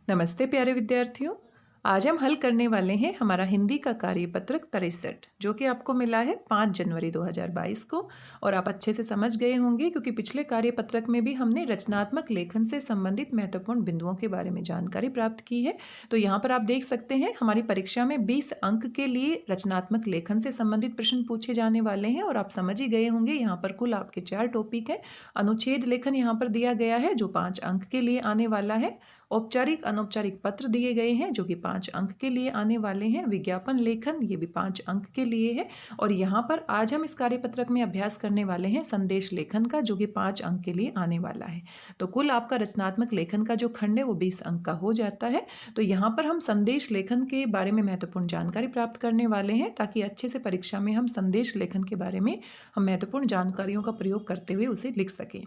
नमस्ते प्यारे विद्यार्थियों। आज हम हल करने वाले हैं हमारा हिंदी का कार्यपत्रक 63 जो कि आपको मिला है 5 जनवरी 2022 को। और आप अच्छे से समझ गए होंगे क्योंकि पिछले कार्यपत्रक में भी हमने रचनात्मक लेखन से संबंधित महत्वपूर्ण बिंदुओं के बारे में जानकारी प्राप्त की है। तो यहाँ पर आप देख सकते हैं हमारी परीक्षा में 20 अंक के लिए रचनात्मक लेखन से संबंधित प्रश्न पूछे जाने वाले हैं। और आप समझ ही गए होंगे यहाँ पर कुल आपके 4 टॉपिक है। अनुच्छेद लेखन यहाँ पर दिया गया है जो 5 अंक के लिए आने वाला है। औपचारिक अनौपचारिक पत्र दिए गए हैं जो कि 5 अंक के लिए आने वाले हैं। विज्ञापन लेखन ये भी 5 अंक के लिए है। और यहाँ पर आज हम इस कार्यपत्रक में अभ्यास करने वाले हैं संदेश लेखन का जो कि 5 अंक के लिए आने वाला है। तो कुल आपका रचनात्मक लेखन का जो खंड है वो 20 अंक का हो जाता है। तो यहाँ पर हम संदेश लेखन के बारे में महत्वपूर्ण जानकारी प्राप्त करने वाले हैं ताकि अच्छे से परीक्षा में हम संदेश लेखन के बारे में हम महत्वपूर्ण जानकारियों का प्रयोग करते हुए उसे लिख सकें।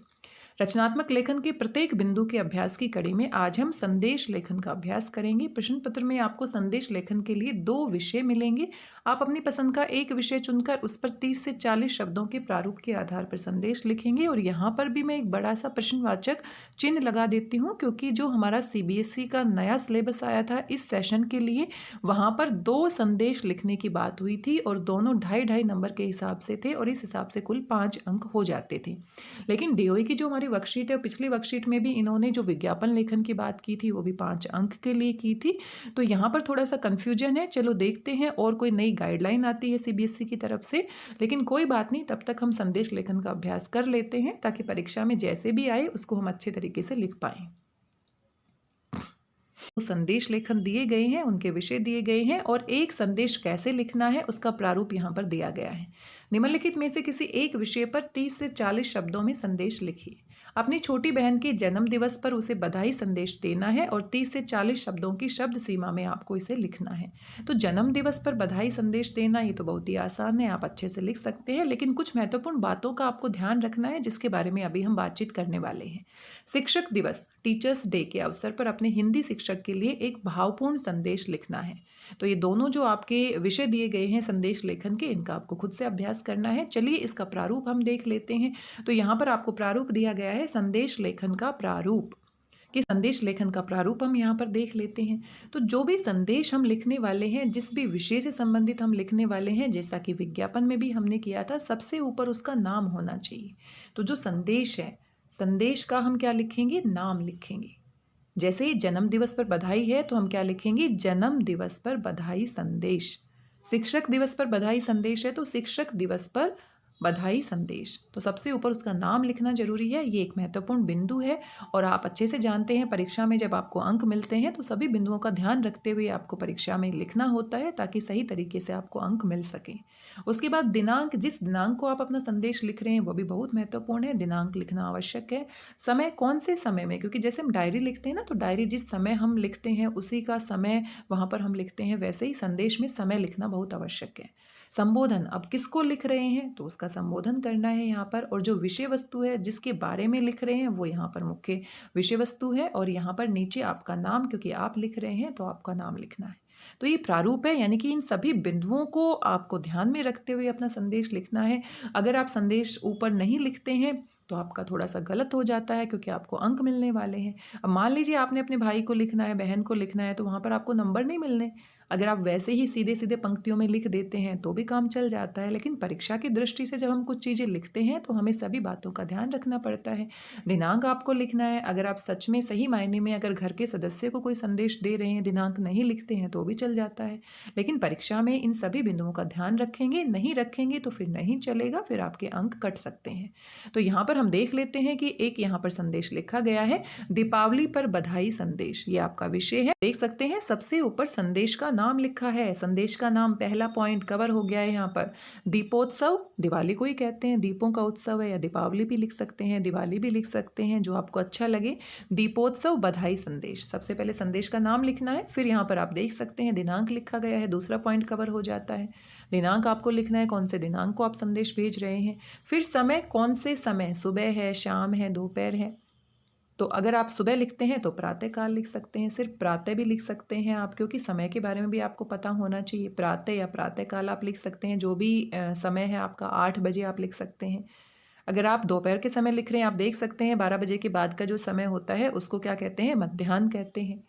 रचनात्मक लेखन के प्रत्येक बिंदु के अभ्यास की कड़ी में आज हम संदेश लेखन का अभ्यास करेंगे। प्रश्न पत्र में आपको संदेश लेखन के लिए 2 विषय मिलेंगे। आप अपनी पसंद का एक विषय चुनकर उस पर 30 से 40 शब्दों के प्रारूप के आधार पर संदेश लिखेंगे। और यहाँ पर भी मैं एक बड़ा सा प्रश्नवाचक चिन्ह लगा देती हूँ क्योंकि जो हमारा CBSE का नया सिलेबस आया था इस सेशन के लिए वहाँ पर 2 संदेश लिखने की बात हुई थी और दोनों 2.5-2.5 नंबर के हिसाब से थे और इस हिसाब से कुल 5 अंक हो जाते थे। लेकिन DOE की जो हमारी वर्कशीट है पिछली वर्कशीट में भी इन्होंने जो विज्ञापन लेखन की बात की थी वो भी 5 अंक के लिए की थी। तो यहाँ पर थोड़ा सा कन्फ्यूजन है। चलो देखते हैं और कोई नई गाइडलाइन आती है CBSE की तरफ से। लेकिन कोई बात नहीं, तब तक हम संदेश लेखन का अभ्यास कर लेते हैं ताकि परीक्षा में जैसे भी आए उसको हम अच्छे तरीके से लिख पाएं। तो संदेश लेखन दिए गए हैं, उनके विषय दिए गए हैं और एक संदेश कैसे लिखना है उसका प्रारूप यहाँ पर दिया गया है। निम्नलिखित में से किसी एक विषय पर 30 से 40 शब्दों में संदेश लिखिए। अपनी छोटी बहन के जन्म दिवस पर उसे बधाई संदेश देना है और 30 से 40 शब्दों की शब्द सीमा में आपको इसे लिखना है। तो जन्म दिवस पर बधाई संदेश देना ये तो बहुत ही आसान है, आप अच्छे से लिख सकते हैं। लेकिन कुछ महत्वपूर्ण बातों का आपको ध्यान रखना है जिसके बारे में अभी हम बातचीत करने वाले हैं। शिक्षक दिवस टीचर्स डे के अवसर पर अपने हिंदी शिक्षक के लिए एक भावपूर्ण संदेश लिखना है। तो ये दोनों जो आपके विषय दिए गए हैं संदेश लेखन के, इनका आपको खुद से अभ्यास करना है। चलिए इसका प्रारूप हम देख लेते हैं। तो यहाँ पर आपको प्रारूप दिया गया है संदेश लेखन का प्रारूप। कि संदेश लेखन का प्रारूप हम यहाँ पर देख लेते हैं। तो जो भी संदेश हम लिखने वाले हैं, जिस भी विषय से संबंधित हम लिखने वाले हैं, जैसा कि विज्ञापन में भी हमने किया था, सबसे ऊपर उसका नाम होना चाहिए। तो जो संदेश है, संदेश का हम क्या लिखेंगे? नाम लिखेंगे। जैसे ही जन्म दिवस पर बधाई है तो हम क्या लिखेंगे? जन्म दिवस पर बधाई संदेश। शिक्षक दिवस पर बधाई संदेश है तो शिक्षक दिवस पर बधाई संदेश। तो सबसे ऊपर उसका नाम लिखना जरूरी है, ये एक महत्वपूर्ण बिंदु है। और आप अच्छे से जानते हैं परीक्षा में जब आपको अंक मिलते हैं तो सभी बिंदुओं का ध्यान रखते हुए आपको परीक्षा में लिखना होता है ताकि सही तरीके से आपको अंक मिल सके। उसके बाद दिनांक, जिस दिनांक को आप अपना संदेश लिख रहे हैं वो भी बहुत महत्वपूर्ण है, दिनांक लिखना आवश्यक है। समय, कौन से समय में, क्योंकि जैसे हम डायरी लिखते हैं ना, तो डायरी जिस समय हम लिखते हैं उसी का समय वहाँ पर हम लिखते हैं, वैसे ही संदेश में समय लिखना बहुत आवश्यक है। संबोधन, अब किसको लिख रहे हैं तो उसका संबोधन करना है यहाँ पर। और जो विषय वस्तु है जिसके बारे में लिख रहे हैं वो यहाँ पर मुख्य विषय वस्तु है। और यहाँ पर नीचे आपका नाम, क्योंकि आप लिख रहे हैं तो आपका नाम लिखना है। तो ये प्रारूप है, यानी कि इन सभी बिंदुओं को आपको ध्यान में रखते हुए अपना संदेश लिखना है। अगर आप संदेश ऊपर नहीं लिखते हैं तो आपका थोड़ा सा गलत हो जाता है क्योंकि आपको अंक मिलने वाले हैं। अब मान लीजिए आपने अपने भाई को लिखना है, बहन को लिखना है, तो वहाँ पर आपको नंबर नहीं मिलने। अगर आप वैसे ही सीधे सीधे पंक्तियों में लिख देते हैं तो भी काम चल जाता है। लेकिन परीक्षा की दृष्टि से जब हम कुछ चीज़ें लिखते हैं तो हमें सभी बातों का ध्यान रखना पड़ता है। दिनांक आपको लिखना है। अगर आप सच में सही मायने में अगर घर के सदस्य को कोई संदेश दे रहे हैं, दिनांक नहीं लिखते हैं तो भी चल जाता है। लेकिन परीक्षा में इन सभी बिंदुओं का ध्यान रखेंगे, नहीं रखेंगे तो फिर नहीं चलेगा, फिर आपके अंक कट सकते हैं। तो यहाँ पर हम देख लेते हैं कि एक यहाँ पर संदेश लिखा गया है, दीपावली पर बधाई संदेश, ये आपका विषय है। देख सकते हैं सबसे ऊपर संदेश का नाम लिखा है। संदेश का नाम, पहला पॉइंट कवर हो गया है यहाँ पर। दीपोत्सव, दिवाली को ही कहते हैं, दीपों का उत्सव है, या दीपावली भी लिख सकते हैं, दिवाली भी लिख सकते हैं, जो आपको अच्छा लगे। दीपोत्सव बधाई संदेश, सबसे पहले संदेश का नाम लिखना है। फिर यहाँ पर आप देख सकते हैं दिनांक लिखा गया है, दूसरा पॉइंट कवर हो जाता है। दिनांक आपको लिखना है, कौन से दिनांक को आप संदेश भेज रहे हैं। फिर समय, कौन से समय, सुबह है, शाम है, दोपहर है। तो अगर आप सुबह लिखते हैं तो प्रातःकाल लिख सकते हैं, सिर्फ प्रातः भी लिख सकते हैं आप, क्योंकि समय के बारे में भी आपको पता होना चाहिए। प्रातः या प्रातःकाल आप लिख सकते हैं, जो भी समय है आपका, 8 बजे आप लिख सकते हैं। अगर आप दोपहर के समय लिख रहे हैं, आप देख सकते हैं 12 बजे के बाद का जो समय होता है उसको क्या कहते हैं? मध्याह्न कहते हैं।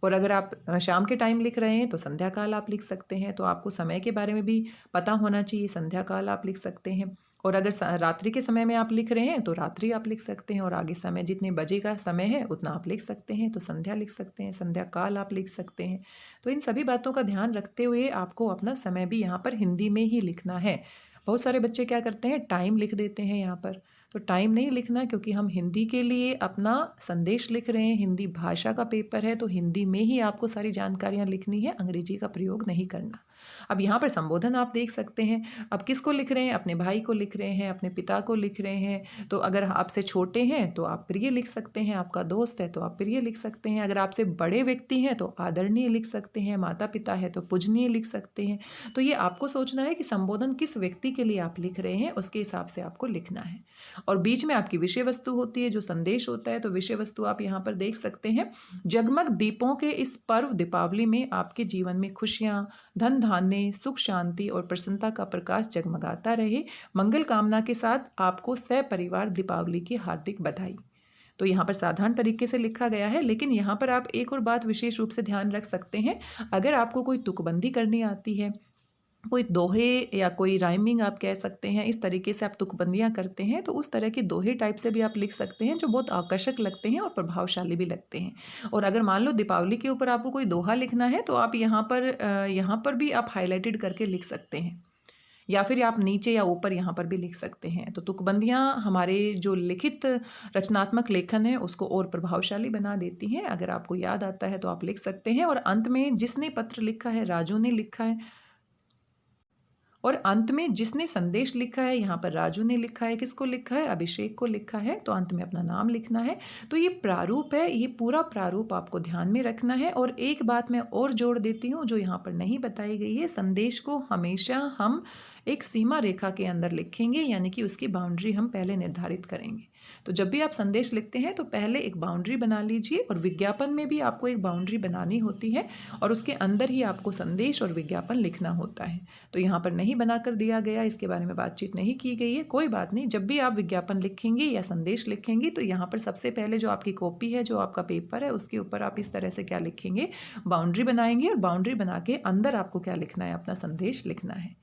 और अगर आप शाम के टाइम लिख रहे हैं तो संध्या काल आप लिख सकते हैं। तो आपको समय के बारे में भी पता होना चाहिए, संध्या काल आप लिख सकते हैं। और अगर रात्रि के समय में आप लिख रहे हैं तो रात्रि आप लिख सकते हैं, और आगे समय जितने बजे का समय है उतना आप लिख सकते हैं। तो संध्या लिख सकते हैं, संध्या काल आप लिख सकते हैं। तो इन सभी बातों का ध्यान रखते हुए आपको अपना समय भी यहाँ पर हिंदी में ही लिखना है। बहुत सारे बच्चे क्या करते हैं, टाइम लिख देते हैं यहाँ पर। तो टाइम नहीं लिखना, क्योंकि हम हिंदी के लिए अपना संदेश लिख रहे हैं, हिंदी भाषा का पेपर है, तो हिंदी में ही आपको सारी जानकारियाँ लिखनी है, अंग्रेजी का प्रयोग नहीं करना। अब यहाँ पर संबोधन आप देख सकते हैं। अब किसको लिख रहे हैं, अपने भाई को लिख रहे हैं, अपने पिता को लिख रहे हैं। तो अगर आपसे छोटे हैं तो आप प्रिय लिख सकते हैं, आपका दोस्त है तो आप प्रिय लिख सकते हैं। अगर आपसे बड़े व्यक्ति हैं तो आदरणीय लिख सकते हैं, माता पिता है तो पूजनीय लिख सकते हैं। तो ये आपको सोचना है कि संबोधन किस व्यक्ति के लिए आप लिख रहे हैं, उसके हिसाब से आपको लिखना है। और बीच में आपकी विषय वस्तु होती है, जो संदेश होता है। तो विषय वस्तु आप यहाँ पर देख सकते हैं। जगमग दीपों के इस पर्व दीपावली में आपके जीवन में खुशियाँ, धन धान्य, सुख शांति और प्रसन्नता का प्रकाश जगमगाता रहे। मंगल कामना के साथ आपको सपरिवार दीपावली की हार्दिक बधाई। तो यहाँ पर साधारण तरीके से लिखा गया है, लेकिन यहाँ पर आप एक और बात विशेष रूप से ध्यान रख सकते हैं। अगर आपको कोई तुकबंदी करनी आती है, कोई दोहे या कोई राइमिंग आप कह सकते हैं, इस तरीके से आप तुकबंदियाँ करते हैं, तो उस तरह की दोहे टाइप से भी आप लिख सकते हैं, जो बहुत आकर्षक लगते हैं और प्रभावशाली भी लगते हैं। और अगर मान लो दीपावली के ऊपर आपको कोई दोहा लिखना है, तो आप यहाँ पर भी आप हाईलाइटेड करके लिख सकते हैं, या फिर आप नीचे या ऊपर यहाँ पर भी लिख सकते हैं। तो तुकबंदियाँ हमारे जो लिखित रचनात्मक लेखन है उसको और प्रभावशाली बना देती हैं। अगर आपको याद आता है तो आप लिख सकते हैं। और अंत में जिसने पत्र लिखा है, राजू ने लिखा है। और अंत में जिसने संदेश लिखा है, यहाँ पर राजू ने लिखा है, किसको लिखा है, अभिषेक को लिखा है। तो अंत में अपना नाम लिखना है। तो ये प्रारूप है, ये पूरा प्रारूप आपको ध्यान में रखना है। और एक बात मैं और जोड़ देती हूँ जो यहाँ पर नहीं बताई गई है, संदेश को हमेशा हम एक सीमा रेखा के अंदर लिखेंगे, यानी कि उसकी बाउंड्री हम पहले निर्धारित करेंगे। तो जब भी आप संदेश लिखते हैं तो पहले एक बाउंड्री बना लीजिए, और विज्ञापन में भी आपको एक बाउंड्री बनानी होती है, और उसके अंदर ही आपको संदेश और विज्ञापन लिखना होता है। तो यहाँ पर नहीं बनाकर दिया गया, इसके बारे में बातचीत नहीं की गई है, कोई बात नहीं। जब भी आप विज्ञापन लिखेंगे या संदेश लिखेंगे तो यहाँ पर सबसे पहले जो आपकी कॉपी है, जो आपका पेपर है, उसके ऊपर आप इस तरह से क्या लिखेंगे, बाउंड्री बनाएंगे। और बाउंड्री बना के अंदर आपको क्या लिखना है, अपना संदेश लिखना है।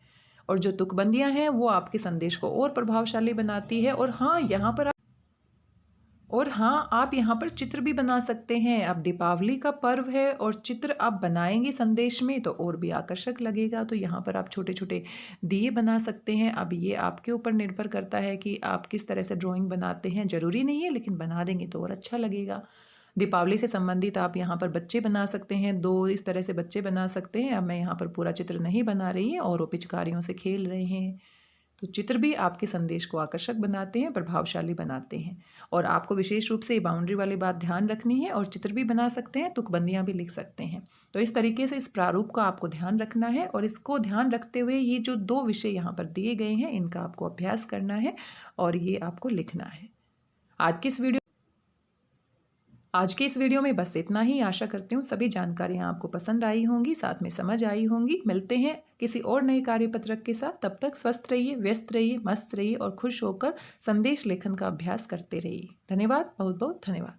और जो तुकबंदियाँ हैं वो आपके संदेश को और प्रभावशाली बनाती है। और हाँ, आप यहाँ पर चित्र भी बना सकते हैं। अब दीपावली का पर्व है और चित्र आप बनाएंगे संदेश में तो और भी आकर्षक लगेगा। तो यहाँ पर आप छोटे छोटे दिए बना सकते हैं। अब ये आपके ऊपर निर्भर करता है कि आप किस तरह से ड्राइंग बनाते हैं, ज़रूरी नहीं है, लेकिन बना देंगे तो और अच्छा लगेगा। दीपावली से संबंधित आप यहाँ पर बच्चे बना सकते हैं, 2 इस तरह से बच्चे बना सकते हैं। अब मैं यहाँ पर पूरा चित्र नहीं बना रही है, और वो पिचकारियों से खेल रहे हैं। तो चित्र भी आपके संदेश को आकर्षक बनाते हैं, प्रभावशाली बनाते हैं। और आपको विशेष रूप से ये बाउंड्री वाली बात ध्यान रखनी है। और चित्र भी बना सकते हैं, तुकबंदियाँ भी लिख सकते हैं। तो इस तरीके से इस प्रारूप का आपको ध्यान रखना है, और इसको ध्यान रखते हुए ये जो 2 विषय यहाँ पर दिए गए हैं, इनका आपको अभ्यास करना है और ये आपको लिखना है। आज के इस वीडियो में बस इतना ही। आशा करती हूँ सभी जानकारियाँ आपको पसंद आई होंगी, साथ में समझ आई होंगी। मिलते हैं किसी और नए कार्यपत्रक के साथ। तब तक स्वस्थ रहिए, व्यस्त रहिए, मस्त रहिए और खुश होकर संदेश लेखन का अभ्यास करते रहिए। धन्यवाद, बहुत बहुत धन्यवाद।